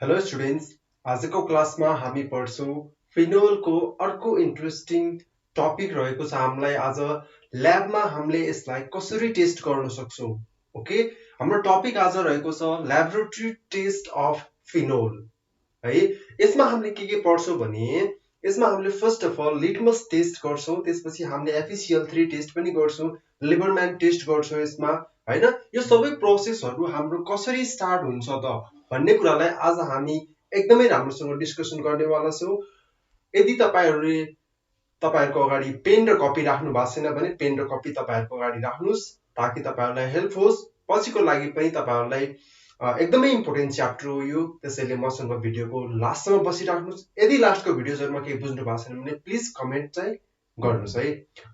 Hello students, आजको क्लासमा हामी पढ्छौँ फिनोलको अर्को इन्ट्रेस्टिङ टपिक रहेको छ। हामीलाई आज ल्याबमा हामीले यसलाई कसरी टेस्ट गर्न सक्छौँ। ओके, हाम्रो टपिक आज रहेको छ ल्याबोरेटरी टेस्ट अफ फिनोल है। यसमा हामीले के पढ्छौँ भने यसमा हामीले first of all litmus test गर्छौँ, त्यसपछि हामीले FeCl3 टेस्ट पनि गर्छौँ, लिबरम्यान टेस्ट गर्छौँ यसमा हैन। यो सबै प्रोसेसहरू हाम्रो कसरी स्टार्ट हुन्छ त भन्ने कुरालाई आज हामी एकदमै राम्रोसँग डिस्कसन गर्नेवाला छौँ। यदि तपाईहरुको अगाडि पेन र कपी राख्नु भएको छैन भने पेन र कपी तपाईहरुको अगाडि राख्नुस् ताकि तपाईहरुलाई हेल्प होस्। पछिको लागि पनि तपाईहरुलाई एकदमै इम्पोर्टेन्ट च्याप्टर हो यो, त्यसैले मसँग भिडियोको लास्टसम्म बसिराख्नुस्। यदि लास्टको भिडियोजहरुमा केही बुझ्नु भएको छैन भने प्लिज कमेन्ट चाहिँ गर्नुस् है।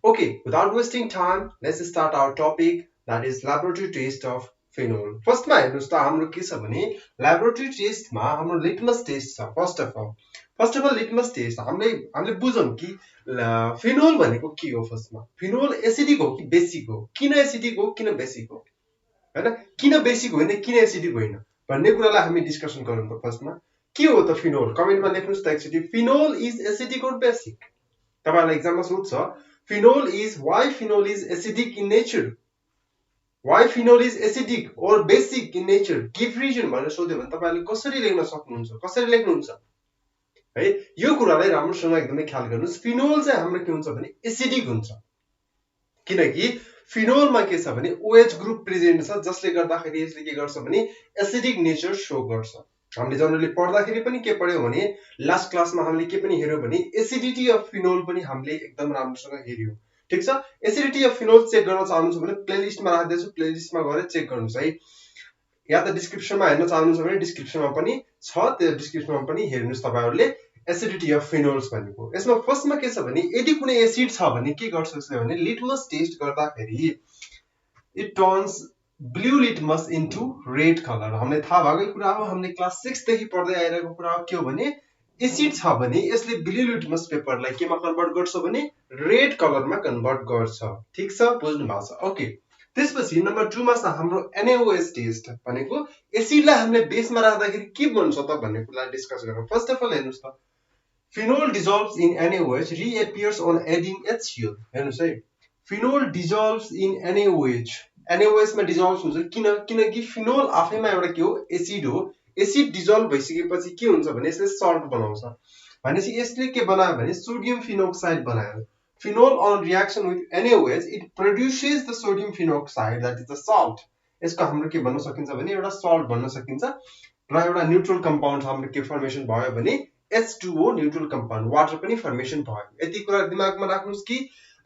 Okay, without wasting time let's start our topic, that is laboratory test of phenol. फर्स्टमा हेर्नुस् त हाम्रो के छ भने ल्याबोरेटरी टेस्टमा हाम्रो लिटमस टेस्ट छ। First of all litmus test हामीले बुझौँ कि फिनोल भनेको के हो। फर्स्टमा फिनोल एसिडिक हो कि बेसिक हो, किन एसिडिक हो किन बेसिक हो हैन, किन बेसिक होइन किन एसिडिक होइन भन्ने कुरालाई हामी डिस्कसन गरौँ। त फर्स्टमा के हो त फिनोल, कमेन्टमा लेख्नुस् त एकचोटी। Phenol is acidic or basic? तपाईहरुलाई एक्जाममा सोध्छ phenol is why phenol is acidic in nature, why phenol is acidic or basic in nature, give reason भनेर सोध्यो भने तपाईहरुले कसरी लेख्न सक्नुहुन्छ, कसरी लेख्नुहुन्छ है। यो कुरालाई राम्रोसँग एकदमै ख्याल गर्नुस्। फिनोल चाहिँ हाम्रो के हुन्छ भने एसिडिक हुन्छ, किनकि फिनोलमा के छ भने OH ग्रुप प्रेजेन्ट छ, जसले गर्दाखेरि यसले के गर्छ भने एसिडिक नेचर शो गर्छ। हामीले जनरली पढ्दाखेरि पनि के पढ्यौं भने लास्ट क्लासमा हामीले के पनि हेर्यौं भने एसिडिटी अफ फिनोल पनि हामीले एकदम राम्रोसँग हेर्यौं। ठीक छ, एसिडिटी अफ फिनोल चेक गर्न चाहनुहुन्छ भने प्लेलिस्टमा राख्दैछु, प्लेलिस्टमा गएर चेक गर्नुस् है। या त डिस्क्रिप्सनमा हेर्न चाहनुहुन्छ भने डिस्क्रिप्सनमा पनि छ, त्यो डिस्क्रिप्सनमा पनि हेर्नुस् तपाईहरुले एसिडिटी अफ फिनोल्स भनेको। यसमा फर्स्टमा के छ भने यदि कुनै एसिड छ भने के गर्छ यसले भने लिटमस टेस्ट गर्दाखेरि it turns blue litmus into red colour. हामीलाई थाहा भएकै कुरा हो, हामीले क्लास 6 देखि पढ्दै आइरहेको कुरा हो। के हो भने एसिड छ भने यसले ब्लू लिटमस पेपरलाई केमा कन्भर्ट गर्छ भने रेड कलरमा कन्भर्ट गर्छ। ठीक छ, बुझ्नु भएको छ। ओके, त्यसपछि नम्बर 2 मा छ हाम्रो NaOH टेस्ट भनेको एसिडलाई हामीले बेसमा राख्दाखेरि के बन्छ त भन्ने कुरालाई डिस्कस गरौँ। फर्स्ट अफ अल हेर्नुस् त, phenol dissolves in NaOH reappears on adding HCl। हेर्नुस् है, phenol dissolves in NaOH, NaOH मा डिजल्भ हुन्छ किनकि फिनोल आफैमा एउटा के हो, एसिड हो। एसिड डिजल्भ भइसकेपछि के हुन्छ भने यसले सल्ट बनाउँछ। भनेपछि यसले के बनायो भने सोडियम फिनोक्साइड बनायो। Phenol on reaction with NaOH it produces the sodium phenoxide, that is the salt। यसको हाम्रो के भन्न सकिन्छ भने एउटा सल्ट भन्न सकिन्छ र एउटा न्यूट्रल कम्पाउन्ड हाम्रो के फर्मेसन भयो भने H2O न्यूट्रल कम्पाउन्ड, वाटर पनि फर्मेसन भयो। यति कुरा दिमागमा राख्नुस् कि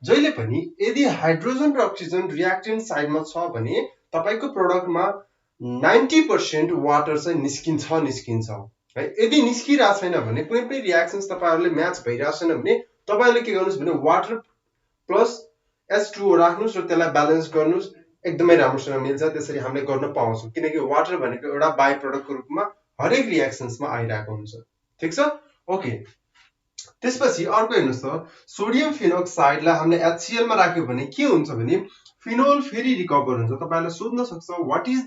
जहिले पनि यदि हाइड्रोजन र अक्सिजन रिएक्टेन्ट साइडमा छ भने तपाईको प्रोडक्टमा 90% वाटर चाहिँ निस्किन्छ है। यदि निस्किरा छैन भने कुनै पनि रिएक्सन्स तपाईहरुले म्याच भइरा छैन भने तपाईहरुले के गर्नुस् भने वाटर प्लस H2O राख्नुस् र त्यसलाई ब्यालेन्स गर्नुस्, एकदमै राम्रोसँग मिल्छ। त्यसरी हामीले गर्न पाउँछौं किनकि वाटर भनेको एउटा बाइ प्रोडक्टको रूपमा हरेक रिएक्सन्समा आइराको हुन्छ। ठीक छ, ओके। त्यसपछि अर्को हेर्नुस् त, सोडियम फिनोक्साइडलाई हामीले HCl मा राख्यो भने के हुन्छ भने फिनोल फेरि रिकभर हुन्छ। तपाईहरुले सोध्न सक्छ what is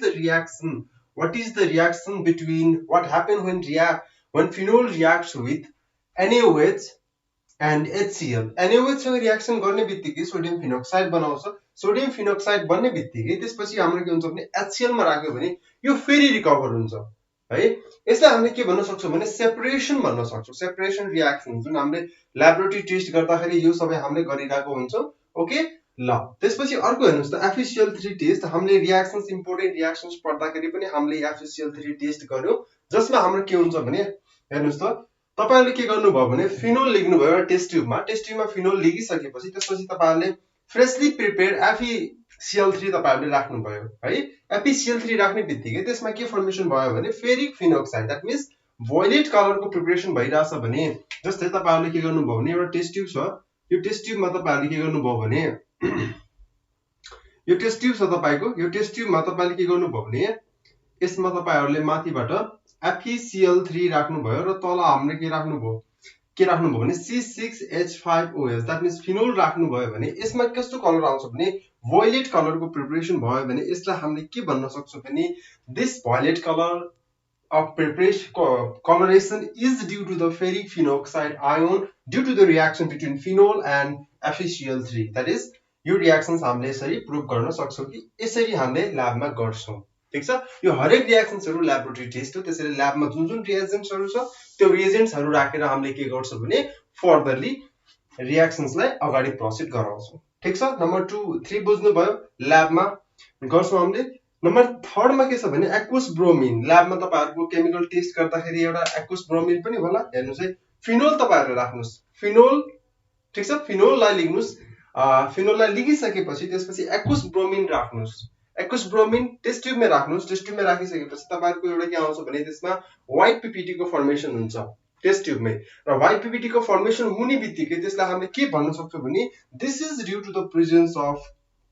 the reaction between what happen when phenol reacts with NaOH and HCl। NaOH सँग रिएक्सन गर्ने बित्तिकै सोडियम फिनोक्साइड बनाउँछ। सोडियम फिनोक्साइड बन्ने बित्तिकै त्यसपछि हाम्रो के हुन्छ भने HCl मा राख्यो भने यो फेरि रिकभर हुन्छ है। यसलाई हामीले के भन्न सक्छौं भने सेपरेसन भन्न सक्छौं। सेपरेसन रिएक्सन जुन हामीले ल्याबोरेटरी टेस्ट गर्दाखेरि यो सबै हामीले गरिरहेको हुन्छौं। ओके, ल त्यसपछि अर्को हेर्नुस् त FeCl3 टेस्ट। हामीले रिएक्सन्स इम्पोर्टेन्ट रिएक्सन्स पढ्दाखेरि पनि हामीले FeCl3 टेस्ट गर्यौं, जसमा हाम्रो के हुन्छ भने हेर्नुस् त, तपाईहरुले के गर्नुभयो भने फिनोल लेख्नुभयो एउटा टेस्ट ट्युबमा फिनोल लेखिसकेपछि त्यसपछि तपाईहरुले फ्रेशली प्रिपेयर्ड FeCl3 तपाईहरुले राख्नुभयो है। FeCl3 राख्ने बित्तिकै त्यसमा के फर्मेसन भयो भने फेरिक फिनोक्साइड, दैट मिन्स भोयलेट कलरको प्रिपरेसन भइराछ भने जस्तै तपाईहरुले के गर्नुभयो भने एउटा टेस्ट ट्युब छ, यो टेस्ट ट्युबमा तपाईहरुले के गर्नुभयो भने यो टेस्ट ट्युब छ तपाईको, यो टेस्ट ट्युबमा तपाईले के गर्नुभयो भने यसमा तपाईहरुले माथिबाट FeCl3 राख्नुभयो र तल हामीले के राख्नुभयो भने C6H5OH, दैट मिन्स फिनोल राख्नुभयो भने यसमा कस्तो कलर आउँछ भने violet कलरको प्रिपरेसन भयो भने यसलाई हामीले के भन्न सक्छौं भने this violet colour of preparation coloration is due to the ferric phenoxide ion due to the reaction between phenol and FeCl3. That is, यो रिएक्सन्स हामीले यसरी प्रुभ गर्न सक्छौं कि यसरी हामीले ल्याबमा गर्छौं। ठीक छ, यो हरेक रिएक्सन्सहरु ल्याबोरेटरी टेस्ट हो। त्यसैले ल्याबमा जुन जुन रिएजेन्ट्सहरु छ त्यो रिएजेन्ट्सहरु राखेर हामीले के गर्छौं भने फर्दरली रिएक्सन्सलाई अगाडि प्रोसिड गराउँछौं। ठीक छ, नम्बर 2 3 बुझ्नु भयो, ल्याबमा गर्छौं हामीले। नम्बर 3 मा के छ भने एक्वस ब्रोमिन। ल्याबमा तपाईहरुको केमिकल टेस्ट गर्दाखेरि एउटा एक्वस ब्रोमिन पनि होला। हेर्नुस् है, फिनोल तपाईहरुले राख्नुस्, फिनोल। ठीक छ, फिनोललाई लेख्नुस्। फिनोललाई लेखिसकेपछि त्यसपछि एक्वस ब्रोमिन राख्नुस्। एक्वस ब्रोमिन टेस्ट ट्युबमा राख्नुस्। टेस्ट ट्युबमा राखिसकेपछि तपाईहरुको एउटा के आउँछ भने त्यसमा व्हाइट पीपीटी को फर्मेसन हुन्छ टेस्ट ट्युबमै। र व्हाइट पीपीटी को फर्मेसन हुने बित्तिकै त्यसलाई हामीले के भन्न सक्छौं भने this is due to the presence of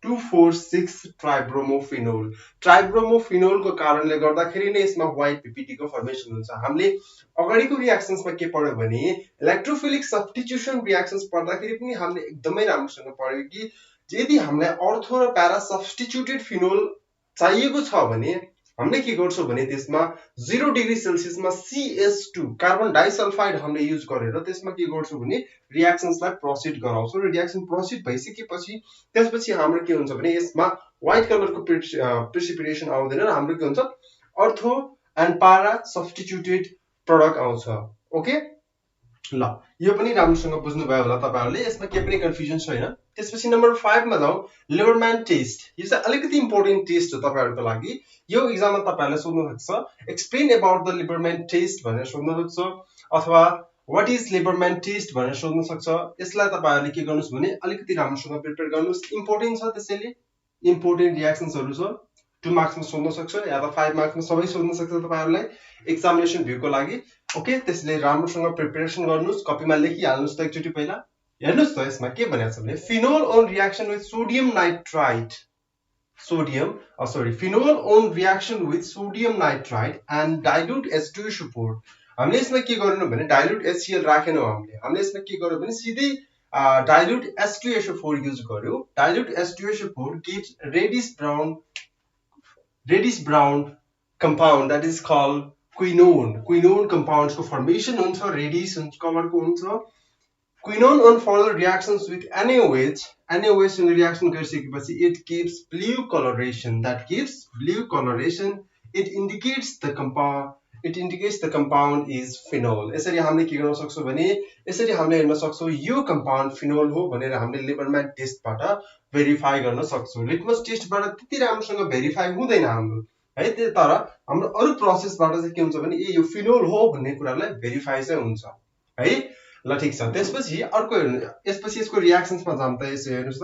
2,4,6 tribromophenol. Tribromophenol को कारणले गर्दाखेरि नै यसमा व्हाइट पीपीटी को फर्मेसन हुन्छ। हामीले अगाडिको रिएक्सन्समा के पढ्यो भने इलेक्ट्रोफिलिक सब्स्टिट्युसन रिएक्सन्स पढ्दाखेरि पनि हामीले एकदमै राम्रोसँग पढ्यो कि यदि हामीलाई अर्थो र प्यारा सब्स्टिट्युटेड फिनोल चाहिएको छ भने हामीले के गर्छौं भने त्यसमा 0 डिग्री सेल्सियसमा CS2 कार्बन डाइसल्फाइड हामीले युज गरेर त्यसमा के गर्छौं भने रिएक्सन्सलाई प्रोसिड गराउँछौं। र रिएक्सन प्रोसिड भइसकेपछि त्यसपछि हाम्रो के हुन्छ भने यसमा व्हाइट कलरको प्रेसिपिटेसन आउँदैन र हाम्रो के हुन्छ अर्थो एन्ड प्यारा सब्स्टिट्युटेड प्रोडक्ट आउँछ। ओके, ल यो पनि राम्रोसँग बुझ्नु भयो होला तपाईहरुले, यसमा के पनि कन्फ्युजन छैन। त्यसपछि नम्बर 5 मा जाउँ, लिबरम्यान टेस्ट। यो चाहिँ अलिकति इम्पोर्टेन्ट टेस्ट हो तपाईहरुको लागि। यो एक्जाममा तपाईहरुले सोध्न सक्छ एक्सप्लेन अबाउट द लिबरम्यान टेस्ट भनेर सोध्न सक्छ, अथवा व्हाट इज लिबरम्यान टेस्ट भनेर सोध्न सक्छ। यसलाई तपाईहरुले के गर्नुस् भने अलिकति राम्रोसँग प्रिपेयर गर्नुस्। इम्पोर्टेन्ट छ, त्यसैले इम्पोर्टेन्ट रिएक्सन्सहरु छ। 2 मार्क्समा सोध्न सक्छ या त 5 मार्क्समा सबै सोध्न सक्छ तपाईहरुलाई एक्जामिनेसन भ्यूको लागि। ओके, त्यसले राम्रोसँग प्रिपरेसन गर्नुस्, कपीमा लेखिहाल्नुस् त एकचोटी पहिला। हेर्नुस् त यसमा के भनेको छ भने phenol on reaction with sodium nitrite, phenol on reaction with sodium nitrite and dilute H2SO4। हामीले यसमा के गर्नु भने डाइल्युट HCl राखेनौ। हामीले यसमा के गर्यो भने सिधै डाइल्युट H2SO4 युज गर्यो। Dilute H2SO4 gives reddish brown compound that is called quinone. Quinone compounds को फर्मेशन हुन्छ, रेडिश कलर को हुन्छ। Quinone on further reactions with NaOH, NaOH सँग रिएक्सन गरिसकेपछि it gives blue coloration, that gives blue coloration, it indicates the compound is phenol। यसरी हामीले के गर्न सक्छौं भने यसरी हामीले हेर्न सक्छौं यो कंपाउन्ड फिनोल हो भनेर हामीले लिबरम्यान टेस्टबाट भेरिफाई गर्न सक्छौं। लिटमस टेस्टबाट त्यति राम्रोसँग भेरिफाई हुँदैन हाम्रो है, तर हाम्रो अरु प्रोसेसबाट चाहिँ के हुन्छ भने ए यो फिनोल हो भन्ने कुरालाई भेरिफाई चाहिँ हुन्छ है। ल ठीक छ, त्यसपछि अर्को हेर्नु, यसपछि यसको रिएक्सन्समा जाम त। यसो हेर्नुस् त,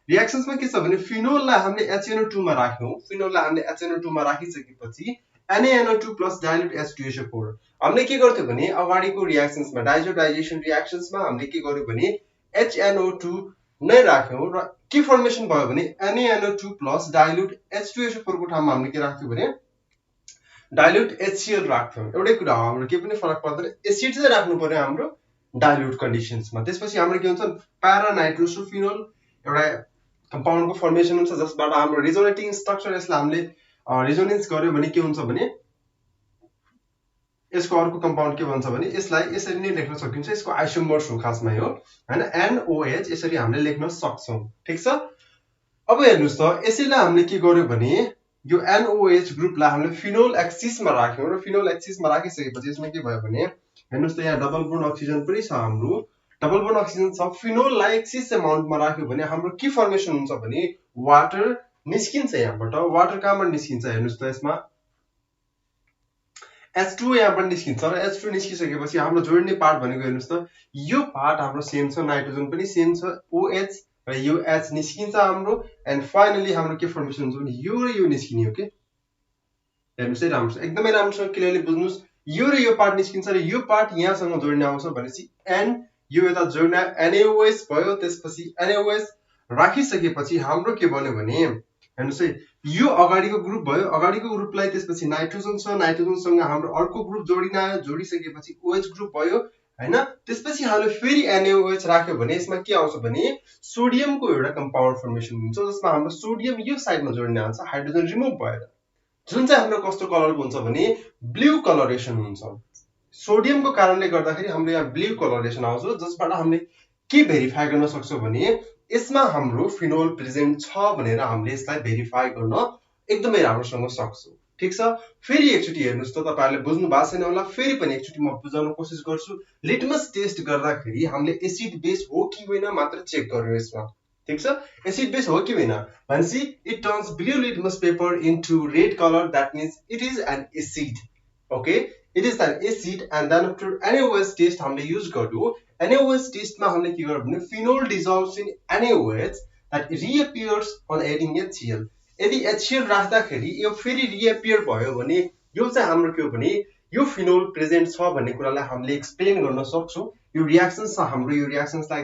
रिएक्सन्समा के छ भने फिनोललाई हामीले HNO2 मा राख्यौं। फिनोललाई हामीले HNO2 मा राखिसकेपछि NaNO2 प्लस डाइल्युट H2SO4। हामीले के गर्थ्यौ भने अगाडिको रिएक्सन्समा डाइजोडाइजेसन रिएक्सन्समा हामीले के गर्यौ भने HNO2 नै राख्यौं र के फर्मेसन भयो भने NaNO2 प्लस डाइल्युट H2SO4 को ठाउँमा हामीले के राख्थ्यौ भने डाइल्युट HCl राख्थ्यौ। एउटै कुरा हो, हाम्रो के पनि फरक पर्दैन। एसिड चाहिँ राख्नु पर्यो हाम्रो डाइल्युट कन्डिसन्समा। त्यसपछि हाम्रो के हुन्छ प्यारा नाइट्रोसोफिनोल एउटा कम्पाउन्डको फर्मेसन हुन्छ जसबाट हाम्रो रिजोनेटिङ स्ट्रक्चर, यसलाई हामीले रिजोनेन्स गर्यो भने के हुन्छ भने यसको अर्को कम्पाउन्ड के भन्छ भने यसलाई यसरी नै लेख्न सकिन्छ। यसको आइसोमर्स हो खासमा यो हैन, NOH यसरी हामीले लेख्न सक्छौं। ठीक छ, अब हेर्नुस् त यसैलाई हामीले के गर्यो भने यो NOH ग्रुपलाई हामीले फिनोल एक्सिसमा राख्यौं र फिनोल एक्सिसमा राखिसकेपछि यसमा के भयो भने हेर्नुस् त यहाँ डबल बोन्ड अक्सिजन पनि छ। हाम्रो डबल बोन्ड अक्सिजन छ, फिनोललाई एक्सिस अमाउन्टमा राख्यो भने हाम्रो के फर्मेसन हुन्छ भने वाटर निस्किन्छ। यहाँबाट वाटर कहाँबाट निस्किन्छ हेर्नुस् त, यसमा H2 यहाँबाट निस्किन्छ र H2 निस्किसकेपछि हाम्रो जोड्ने पार्ट भनेको हेर्नुस् त यो पार्ट हाम्रो सेम छ, नाइट्रोजन पनि सेम छ, OH र यो H निस्किन्छ हाम्रो। एन्ड फाइनली हाम्रो के फर्मेसन हुन्छ भने यो र यो निस्किने हो के। हेर्नुस् है राम्रोसँग, एकदमै राम्रोसँग क्लियरली बुझ्नुस्। यो र यो पार्ट निस्किन्छ र यो पार्ट यहाँसँग जोड्ने आउँछ भनेपछि N यो यता जोड्ने NaOH भयो। त्यसपछि NaOH राखिसकेपछि हाम्रो के बन्यो भने हेर्नुस् है यो अगाडिको ग्रुप भयो। अगाडिको ग्रुपलाई त्यसपछि नाइट्रोजन छ, नाइट्रोजनसँग हाम्रो अर्को ग्रुप जोडिन आयो, जोडिसकेपछि OH ग्रुप भयो हैन। त्यसपछि हामीले फेरि NaOH राख्यो भने यसमा के आउँछ भने सोडियमको एउटा कम्पाउन्ड फर्मेसन हुन्छ जसमा हाम्रो सोडियम यो साइडमा जोड्ने आउँछ, हाइड्रोजन रिमुभ भएर जुन चाहिँ हाम्रो कस्तो कलरको हुन्छ भने ब्लू कलरेसन हुन्छ। सोडियमको कारणले गर्दाखेरि हाम्रो यहाँ ब्लू कलरेसन आउँछ, जसबाट हामीले के भेरिफाई गर्न सक्छौँ भने यसमा हाम्रो फिनोल प्रेजेन्ट छ भनेर हामीले यसलाई भेरिफाई गर्न एकदमै राम्रोसँग सक्छौँ। ठिक छ, फेरि एकचोटि हेर्नुहोस् त, तपाईहरुले बुझ्नु भएको छैन होला, फेरि पनि एकचोटि म बुझाउन कोसिस गर्छु। लिटमस टेस्ट गर्दाखेरि हामीले एसिड बेस हो कि होइन मात्र चेक गर्नु यसमा। ठीक छ, एसिड बेस हो कि होइन भनेपछि it turns blue litmus paper into red colour, that means it is an acid. Okay, it is an acid. And then after NaOH test हामीले युज गर्नु। NaOH टेस्टमा हामीले के गर्नु भने phenol dissolves in NaOH that reappears on adding HCl। यदि HCl राख्दाखेरि यो फेरि रिएपियर भयो भने यो चाहिँ हाम्रो के हो भने यो फिनोल प्रेजेन्ट छ भन्ने कुरालाई हामीले एक्सप्लेन गर्न सक्छौँ। यो रियाक्सन्स छ हाम्रो, यो रियाक्सन्सलाई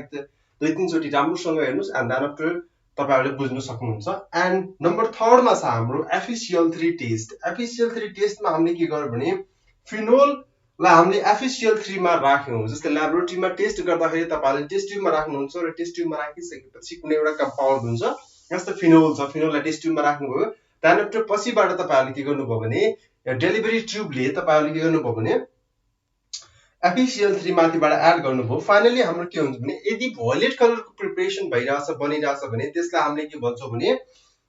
2-3 चोटि राम्रोसँग हेर्नुस् एन्ड देन आफ्टर तपाईहरुले बुझ्न सक्नुहुन्छ। एन्ड नम्बर 3 मा छ हाम्रो FeCl3 टेस्ट। FeCl3 टेस्टमा हामीले के गर्यो भने फिनोल ला हामीले FeCl3 मा राख्यौं। जस्तै ल्याबोरेटरीमा टेस्ट गर्दाखेरि तपाईहरुले टेस्ट ट्युबमा राख्नुहुन्छ र टेस्ट ट्युबमा राखिसकेपछि कुनै एउटा कम्पाउन्ड हुन्छ, जस्तै फिनोल छ, फिनोललाई टेस्ट ट्युबमा राख्नुभयो, त्यहाँदेखि आफ्टर पछिबाट तपाईहरुले के गर्नुभयो भने डेलिभरी ट्युबले तपाईहरुले के गर्नुभयो भने FeCl3 माथिबाट एड गर्नुभयो। फाइनली हाम्रो के हुन्छ भने यदि भोयलेट कलरको प्रिपरेसन भइराछ बनिराछ भने त्यसलाई हामीले के भन्छौँ भने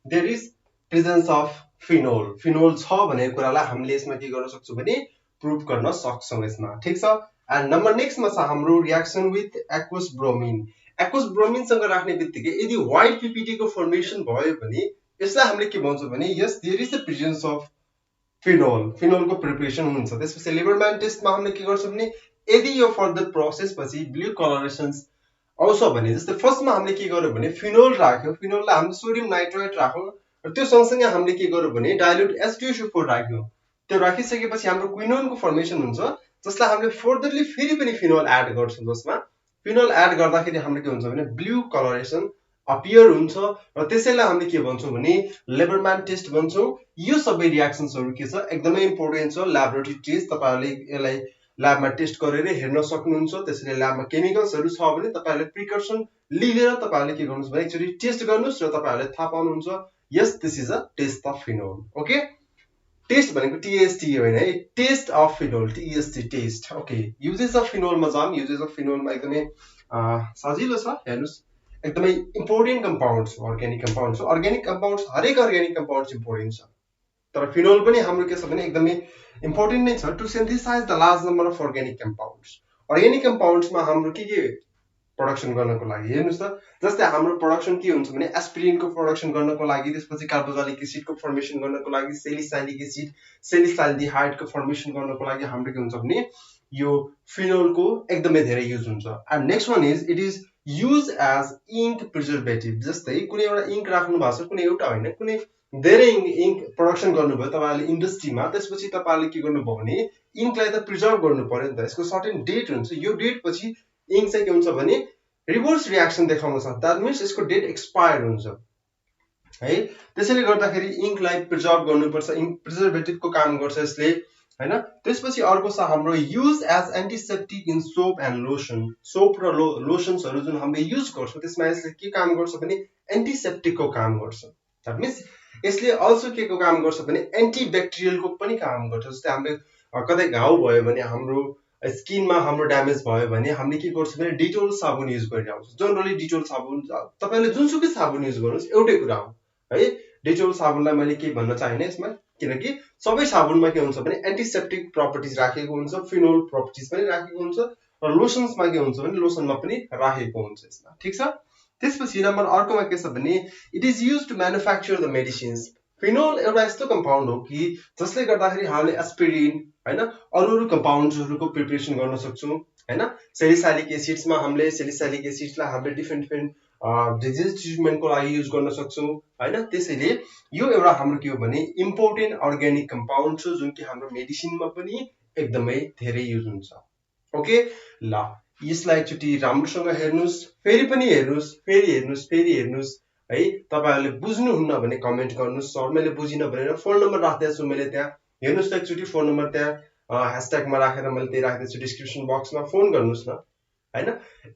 there is presence of phenol. Phenol छ भन्ने कुरालाई हामीले यसमा के गर्न सक्छौँ भने प्रुभ गर्न सक्छौँ यसमा। ठीक छ, एन्ड नम्बर नेक्स्टमा छ हाम्रो reaction with aqueous bromine. Aqueous ब्रोमिनसँग राख्ने बित्तिकै यदि व्हाइट PPT को फर्मेसन भयो भने यसलाई हामीले के भन्छौँ भने yes there is the presence of phenol. फिनोलको प्रिपरेसन हुन्छ। त्यसपछि लिबरम्यान टेस्टमा हामीले के गर्छौँ भने यदि यो फर्दर प्रोसेस पछि ब्लू कलरेसन्स आउँछ भने, जस्तै फर्स्टमा हामीले के गर्यो भने फिनोल राख्यो, फिनोललाई हामीले सोडियम नाइट्रेट राख्यौं र त्यो सँगसँगै हामीले के गर्यो भने डाइल्युट H2SO4 राख्यौं। त्यो राखिसकेपछि हाम्रो क्विनोनको फर्मेसन हुन्छ, जसलाई हामीले फर्दरली फेरि पनि फिनोल एड गर्छौं। जसमा फिनोल एड गर्दाखेरि हामीले के हुन्छ भने ब्लू कलरेसन अपियर हुन्छ र त्यसैलाई हामीले के भन्छौँ भने लिबरम्यान टेस्ट भन्छौँ। यो सबै रियाक्सन्सहरु के छ एकदमै इम्पोर्टेन्ट छ। ल्याबोरेटरी टेस्ट तपाईहरुले यसलाई ल्याबमा टेस्ट गरेर हेर्न सक्नुहुन्छ। त्यसैले ल्याबमा केमिकल्सहरु छ भने तपाईहरुले प्रिकर्सन लिएर तपाईहरुले के गर्नुस् भने एकचोटी टेस्ट गर्नुस् र तपाईहरुले थाहा पाउनुहुन्छ yes this is a test of phenol. Okay, test भनेको TAST होइन है, test of phenol, TAST test. Okay, uses of फिनोलमा जाम। युजेस अफ फिनोलमा एकदमै सजिलो छ, हेर्नुस् एकदमै इम्पोर्टेन्ट कम्पाउन्ड्स हो, अर्ग्यानिक कम्पाउन्ड्स हो। अर्ग्यानिक कम्पाउन्ड्स हरेक अर्ग्यानिक कम्पाउन्ड्स इम्पोर्टेन्ट छ, तर फिनोल पनि हाम्रो के छ भने एकदमै इम्पोर्टेन्ट नै छ to synthesise the large number of organic compounds. Organic कम्पाउन्ड्समा हाम्रो के प्रोडक्सन गर्नको लागि हेर्नुस् त, जस्तै हाम्रो प्रोडक्सन के हुन्छ भने एस्पिरिनको प्रोडक्सन गर्नको लागि, त्यसपछि कार्बोक्सिलिक एसिडको फर्मेसन गर्नको लागि, सेलिसाइलिक एसिड सेलिसाइल्डिहाइडको फर्मेसन गर्नको लागि हाम्रो के हुन्छ भने यो फिनोलको एकदमै धेरै युज हुन्छ। And next one is it is use as ink preservative. जस्तै कुनै एउटा इङ्क राख्नु भएको छ, कुनै एउटा होइन कुनै धेरै इङ्क प्रोडक्सन गर्नुभयो तपाईहरुले इन्डस्ट्रीमा, त्यसपछि तपाईहरुले के गर्नुभयो भने इङ्कलाई त प्रिजर्भ गर्नु पर्यो नि त, यसको सर्टेन डेट हुन्छ। यो डेट पछि इङ्क चाहिँ के हुन्छ भने रिभर्स रियाक्सन देखाउँछ, द्याट मिन्स यसको डेट एक्सपायर हुन्छ है। त्यसैले गर्दाखेरि इङ्कलाई प्रिजर्भ गर्नुपर्छ, इङ्क प्रिजर्भेटिभको काम गर्छ यसले हैन। त्यसपछि अर्को छ हाम्रो use as antiseptic in soap and lotion. Soap र लोशन्सहरु जुन हामीले युज गर्छौं त्यसमा यसले के काम गर्छ भने एन्टिसेप्टिकको काम गर्छ। द्याट मिन्स यसले अल्सो के को काम गर्छ भने एन्टिब्याक्टेरियलको पनि काम गर्छ। जस्तै हामीले कतै घाउ भयो भने, हाम्रो स्किनमा हाम्रो ड्यामेज भयो भने हामीले के गर्छौं भने डिटोल साबुन युज गरिरहन्छौँ। जनरली डिटोल साबुन तपाईले जुनसुकै साबुन युज गर्नुस् एउटै कुरा हो है। डिटोल साबुनलाई मैले के भन्न चाहिने यसमा, किनकि सबै साबुनमा के हुन्छ भने एन्टिसेप्टिक प्रपर्टिज राखेको हुन्छ, फिनोल प्रपर्टिज पनि राखेको हुन्छ र लोशन्समा के हुन्छ भने लोशनमा पनि राखेको हुन्छ यसमा। ठीक छ, त्यसपछि नम्बर अर्कोमा के छ भने it is use to manufacture the medicines. Phenol एउटा यस्तो कम्पाउन्ड हो कि जसले गर्दाखेरि हामीले एस्पिरिन हैन अरू कम्पाउन्ड्सहरुको प्रिपरेसन गर्न सक्छौं हैन। सेलिसाइलिक एसिड्समा हामीले सेलिसाइलिक एसिड्सलाई हामीले डिफरेन्ट डिजिज ट्रिटमेन्टको लागि युज गर्न सक्छौं हैन। त्यसैले यो एउटा हाम्रो के हो भने इम्पोर्टेन्ट अर्ग्यानिक कम्पाउन्ड छ जुन कि हाम्रो मेडिसिनमा पनि एकदमै धेरै युज हुन्छ। ओके, ल यसलाई एकचोटि राम्रोसँग हेर्नुस्, फेरि पनि हेर्नुस्, फेरि हेर्नुस्, फेरि हेर्नुस् है। तपाईहरुले बुझ्नुहुन्न भने कमेन्ट गर्नुस्, सर मैले बुझिन भनेर फोन नम्बर राख्दै छु मैले त्यहाँ, हेर्नुस् त एकचोटि फोन नम्बर त्यहाँ ह्याशट्यागमा राखेर मैले त्यही राख्दै छु डिस्क्रिप्सन बक्समा, फोन गर्नुस् न हैन।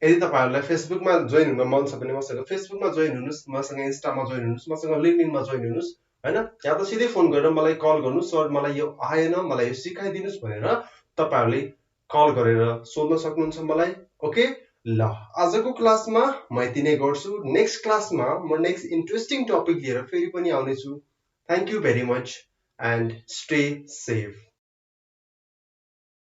यदि तपाईहरुलाई फेसबुकमा जोइन हुन मन छ भने मसँग फेसबुकमा जोइन हुनुस्, मसँग इन्स्टामा जोइन हुनुस्, मसँग लिंक्डइनमा जोइन हुनुस्, हैन, या त सिधै फोन गरेर मलाई कल गर्नु, सर मलाई यो आएन, मलाई यो सिकाइदिनुस् भनेर तपाईहरुले कल गरेर सोध्न सक्नुहुन्छ मलाई। ओके, ल आजको क्लासमा म यति नै गर्छु। नेक्स्ट क्लासमा म नेक्स्ट इन्ट्रेस्टिङ टपिक लिएर फेरि पनि आउनेछु। Thank you very much and stay safe.